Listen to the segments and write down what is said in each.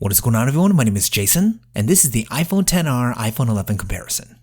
What is going on, everyone? My name is Jason, and this is the iPhone XR iPhone 11 comparison.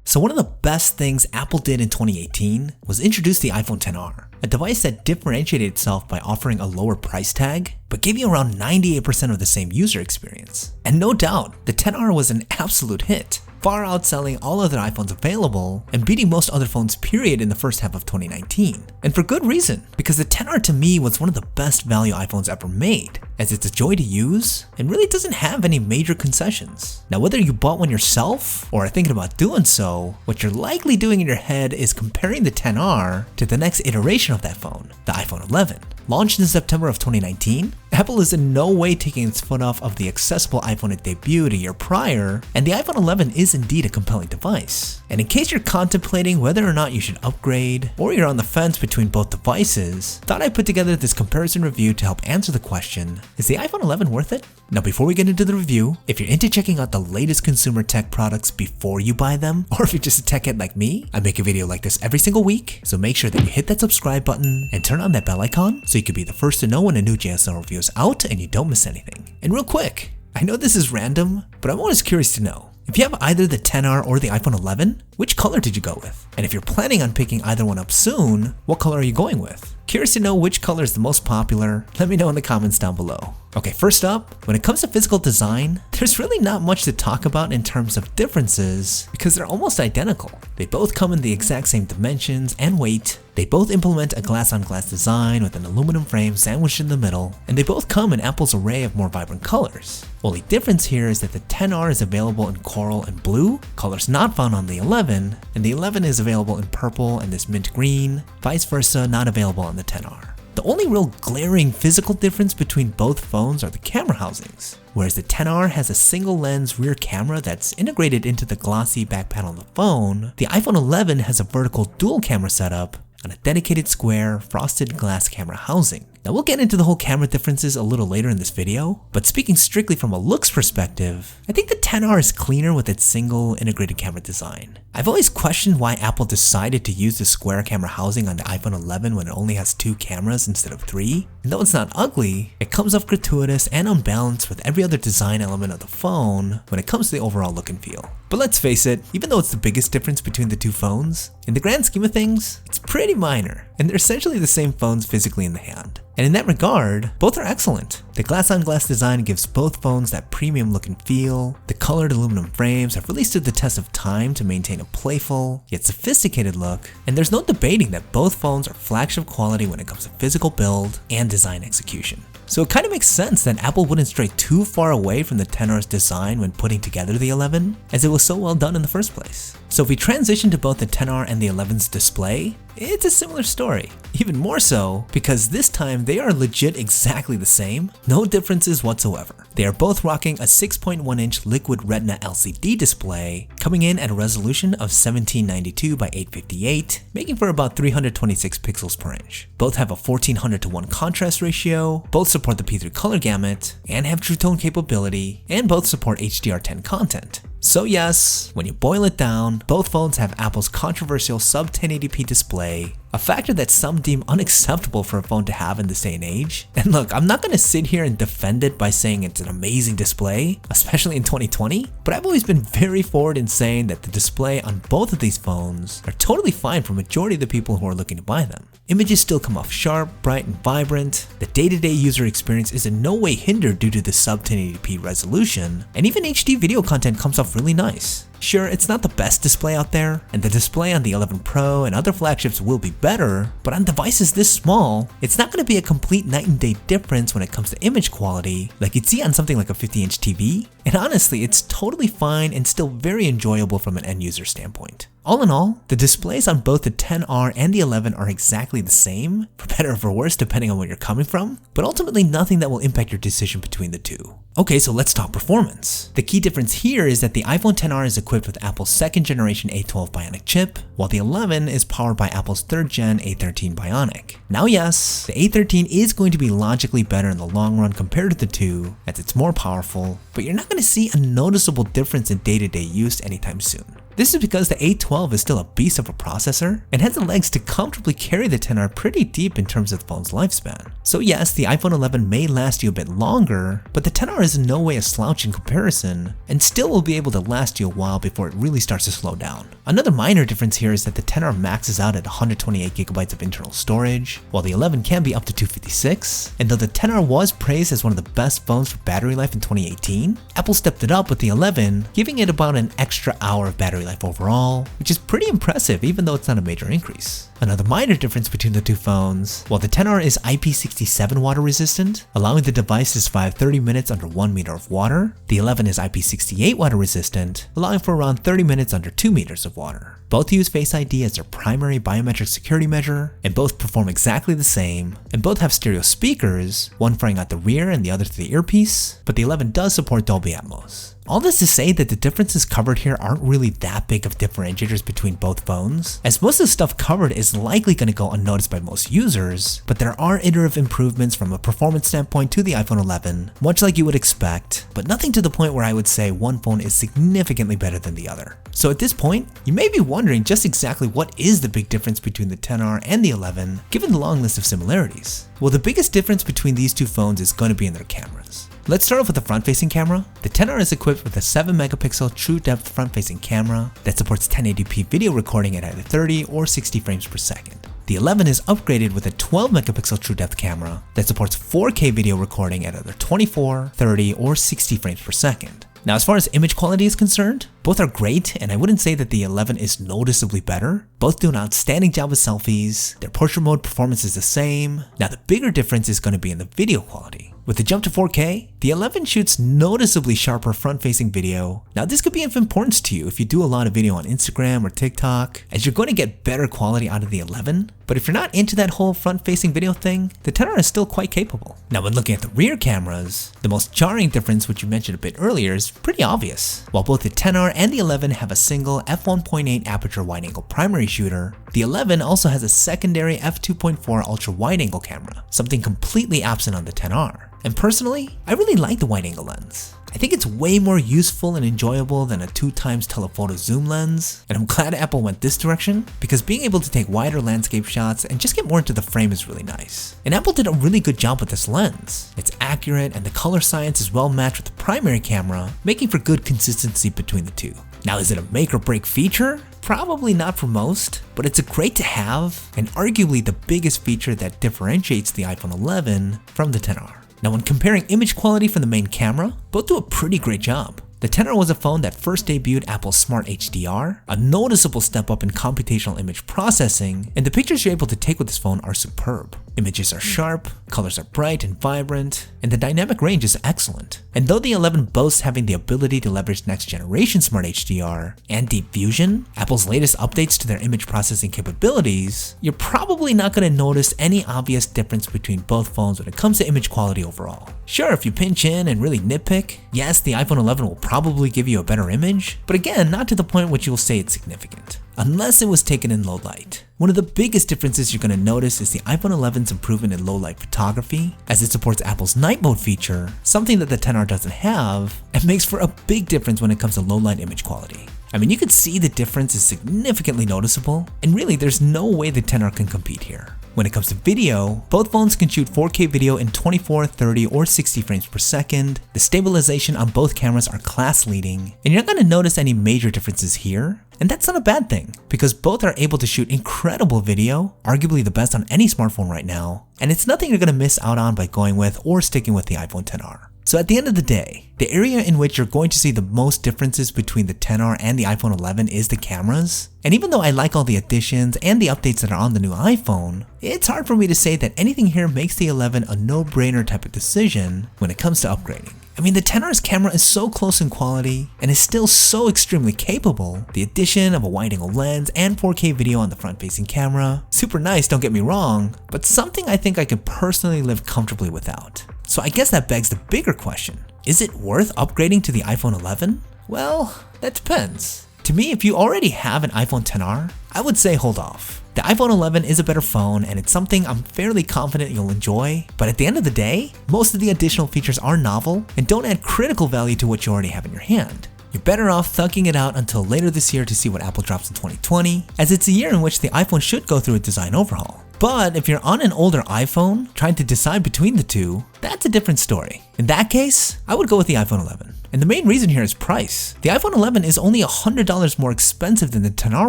So one of the best things Apple did in 2018 was introduce the iPhone XR, a device that differentiated itself by offering a lower price tag, but gave you around 98% of the same user experience. And no doubt, the XR was an absolute hit, far outselling all other iPhones available and beating most other phones period in the first half of 2019. And for good reason, because the XR to me was one of the best value iPhones ever made, as it's a joy to use and really doesn't have any major concessions. Now, whether you bought one yourself or are thinking about doing so, what you're likely doing in your head is comparing the XR to the next iteration of that phone, the iPhone 11. Launched in September of 2019, Apple is in no way taking its foot off of the accessible iPhone it debuted a year prior, and the iPhone 11 is indeed a compelling device. And in case you're contemplating whether or not you should upgrade, or you're on the fence between both devices, thought I'd put together this comparison review to help answer the question, is the iPhone 11 worth it? Now, before we get into the review, if you're into checking out the latest consumer tech products before you buy them, or if you're just a tech head like me, I make a video like this every single week, so make sure that you hit that subscribe button and turn on that bell icon so you can be the first to know when a new JSL review is out and you don't miss anything. And real quick, I know this is random, but I'm always curious to know, if you have either the XR or the iPhone 11, which color did you go with? And if you're planning on picking either one up soon, what color are you going with? Curious to know which color is the most popular? Let me know in the comments down below. Okay, first up, when it comes to physical design, there's really not much to talk about in terms of differences because they're almost identical. They both come in the exact same dimensions and weight, they both implement a glass-on-glass design with an aluminum frame sandwiched in the middle, and they both come in Apple's array of more vibrant colors. Only difference here is that the XR is available in coral and blue, colors not found on the 11, and the 11 is available in purple and this mint green, vice versa, not available on the XR. The only real glaring physical difference between both phones are the camera housings. Whereas the XR has a single lens rear camera that's integrated into the glossy back panel of the phone, the iPhone 11 has a vertical dual camera setup on a dedicated square frosted glass camera housing. Now, we'll get into the whole camera differences a little later in this video, but speaking strictly from a looks perspective, I think the XR is cleaner with its single integrated camera design. I've always questioned why Apple decided to use the square camera housing on the iPhone 11 when it only has 2 cameras instead of 3. And though it's not ugly, it comes off gratuitous and unbalanced with every other design element of the phone when it comes to the overall look and feel. But let's face it, even though it's the biggest difference between the two phones, in the grand scheme of things, it's pretty minor, and they're essentially the same phones physically in the hand. And in that regard, both are excellent. The glass-on-glass design gives both phones that premium look and feel. The colored aluminum frames have really stood the test of time to maintain a playful, yet sophisticated look, and there's no debating that both phones are flagship quality when it comes to physical build and design execution. So it kind of makes sense that Apple wouldn't stray too far away from the XR's design when putting together the 11, as it was so well done in the first place. So if we transition to both the XR and the 11's display, it's a similar story. Even more so, because this time they are legit exactly the same, no differences whatsoever. They are both rocking a 6.1-inch liquid retina LCD display, coming in at a resolution of 1792 by 858, making for about 326 pixels per inch. Both have a 1400:1 contrast ratio, both support the P3 color gamut, and have True Tone capability, and both support HDR10 content. So yes, when you boil it down, both phones have Apple's controversial sub 1080p display, a factor that some deem unacceptable for a phone to have in this day and age. And look, I'm not going to sit here and defend it by saying it's an amazing display, especially in 2020, but I've always been very forward in saying that the display on both of these phones are totally fine for majority of the people who are looking to buy them. Images still come off sharp, bright, and vibrant. The day-to-day user experience is in no way hindered due to the sub 1080p resolution, and even HD video content comes off really nice. Sure, it's not the best display out there, and the display on the 11 Pro and other flagships will be better, but on devices this small, it's not going to be a complete night and day difference when it comes to image quality like you'd see on something like a 50-inch TV, and honestly, it's totally fine and still very enjoyable from an end user standpoint. All in all, the displays on both the XR and the 11 are exactly the same, for better or for worse depending on where you're coming from, but ultimately nothing that will impact your decision between the two. Okay, so let's talk performance. The key difference here is that the iPhone XR is equipped with Apple's 2nd generation A12 Bionic chip, while the 11 is powered by Apple's 3rd gen A13 Bionic. Now yes, the A13 is going to be logically better in the long run compared to the two, as it's more powerful, but you're not going to see a noticeable difference in day-to-day use anytime soon. This is because the A12 is still a beast of a processor and has the legs to comfortably carry the XR pretty deep in terms of the phone's lifespan. So yes, the iPhone 11 may last you a bit longer, but the XR is in no way a slouch in comparison and still will be able to last you a while before it really starts to slow down. Another minor difference here is that the XR maxes out at 128GB of internal storage, while the 11 can be up to 256, and though the XR was praised as one of the best phones for battery life in 2018, Apple stepped it up with the 11, giving it about an extra hour of battery life overall, which is pretty impressive even though it's not a major increase. Another minor difference between the two phones, while the XR is IP67 water resistant, allowing the device to survive 30 minutes under 1 meter of water, the 11 is IP68 water resistant, allowing for around 30 minutes under 2 meters of water. Both use Face ID as their primary biometric security measure, and both perform exactly the same, and both have stereo speakers, one firing out the rear and the other through the earpiece, but the 11 does support Dolby Atmos. All this to say that the differences covered here aren't really that big of differentiators between both phones, as most of the stuff covered is likely going to go unnoticed by most users, but there are iterative improvements from a performance standpoint to the iPhone 11, much like you would expect, but nothing to the point where I would say one phone is significantly better than the other. So at this point, you may be wondering just exactly what is the big difference between the XR and the 11, given the long list of similarities. Well, the biggest difference between these two phones is going to be in their cameras. Let's start off with the front-facing camera. The XR is equipped with a 7-megapixel true-depth front-facing camera that supports 1080p video recording at either 30 or 60 frames per second. The 11 is upgraded with a 12-megapixel true-depth camera that supports 4K video recording at either 24, 30, or 60 frames per second. Now, as far as image quality is concerned, both are great, and I wouldn't say that the 11 is noticeably better. Both do an outstanding job with selfies, their portrait mode performance is the same. Now, the bigger difference is going to be in the video quality. With the jump to 4K, the 11 shoots noticeably sharper front-facing video. Now, this could be of importance to you if you do a lot of video on Instagram or TikTok, as you're going to get better quality out of the 11. But if you're not into that whole front-facing video thing, the XR is still quite capable. Now, when looking at the rear cameras, the most jarring difference, which you mentioned a bit earlier, is pretty obvious. While both the XR and the 11 have a single f1.8 aperture wide-angle primary shooter, the 11 also has a secondary f2.4 ultra-wide-angle camera, something completely absent on the XR. And personally, I really like the wide-angle lens. I think it's way more useful and enjoyable than a 2x telephoto zoom lens, and I'm glad Apple went this direction because being able to take wider landscape shots and just get more into the frame is really nice. And Apple did a really good job with this lens. It's accurate and the color science is well matched with the primary camera, making for good consistency between the two. Now, is it a make or break feature? Probably not for most, but it's a great to have and arguably the biggest feature that differentiates the iPhone 11 from the XR. Now, when comparing image quality from the main camera, both do a pretty great job. The XR was a phone that first debuted Apple's Smart HDR, a noticeable step up in computational image processing, and the pictures you're able to take with this phone are superb. Images are sharp, colors are bright and vibrant, and the dynamic range is excellent. And though the 11 boasts having the ability to leverage next generation Smart HDR and Deep Fusion, Apple's latest updates to their image processing capabilities, you're probably not going to notice any obvious difference between both phones when it comes to image quality overall. Sure, if you pinch in and really nitpick, yes, the iPhone 11 will probably give you a better image, but again, not to the point which you'll say it's significant, unless it was taken in low light. One of the biggest differences you're going to notice is the iPhone 11's improvement in low light photography, as it supports Apple's night mode feature, something that the XR doesn't have, and makes for a big difference when it comes to low light image quality. I mean, you could see the difference is significantly noticeable, and really there's no way the XR can compete here. When it comes to video, both phones can shoot 4K video in 24, 30, or 60 frames per second. The stabilization on both cameras are class leading, and you're not going to notice any major differences here. And that's not a bad thing, because both are able to shoot incredible video, arguably the best on any smartphone right now, and it's nothing you're going to miss out on by going with or sticking with the iPhone XR. So at the end of the day, the area in which you're going to see the most differences between the XR and the iPhone 11 is the cameras. And even though I like all the additions and the updates that are on the new iPhone, it's hard for me to say that anything here makes the 11 a no-brainer type of decision when it comes to upgrading. I mean, the XR's camera is so close in quality and is still so extremely capable. The addition of a wide-angle lens and 4K video on the front-facing camera, super nice, don't get me wrong, but something I think I could personally live comfortably without. So I guess that begs the bigger question. Is it worth upgrading to the iPhone 11? Well, that depends. To me, if you already have an iPhone XR, I would say hold off. The iPhone 11 is a better phone and it's something I'm fairly confident you'll enjoy, but at the end of the day, most of the additional features are novel and don't add critical value to what you already have in your hand. You're better off thugging it out until later this year to see what Apple drops in 2020, as it's a year in which the iPhone should go through a design overhaul. But if you're on an older iPhone trying to decide between the two, that's a different story. In that case, I would go with the iPhone 11. And the main reason here is price. The iPhone 11 is only $100 more expensive than the XR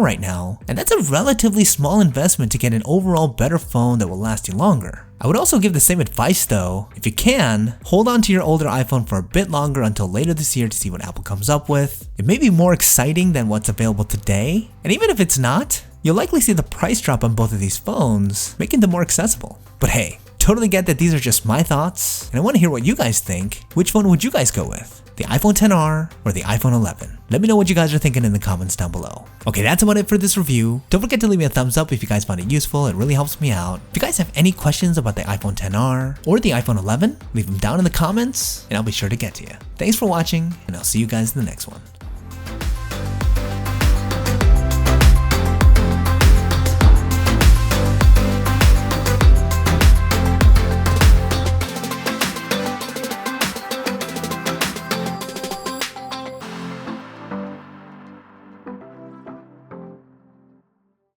right now, and that's a relatively small investment to get an overall better phone that will last you longer. I would also give the same advice though. If you can, hold on to your older iPhone for a bit longer until later this year to see what Apple comes up with. It may be more exciting than what's available today, and even if it's not, you'll likely see the price drop on both of these phones, making them more accessible. But hey, totally get that these are just my thoughts, and I want to hear what you guys think. Which phone would you guys go with? The iPhone XR or the iPhone 11? Let me know what you guys are thinking in the comments down below. Okay, that's about it for this review. Don't forget to leave me a thumbs up if you guys found it useful. It really helps me out. If you guys have any questions about the iPhone XR or the iPhone 11, leave them down in the comments and I'll be sure to get to you. Thanks for watching, and I'll see you guys in the next one.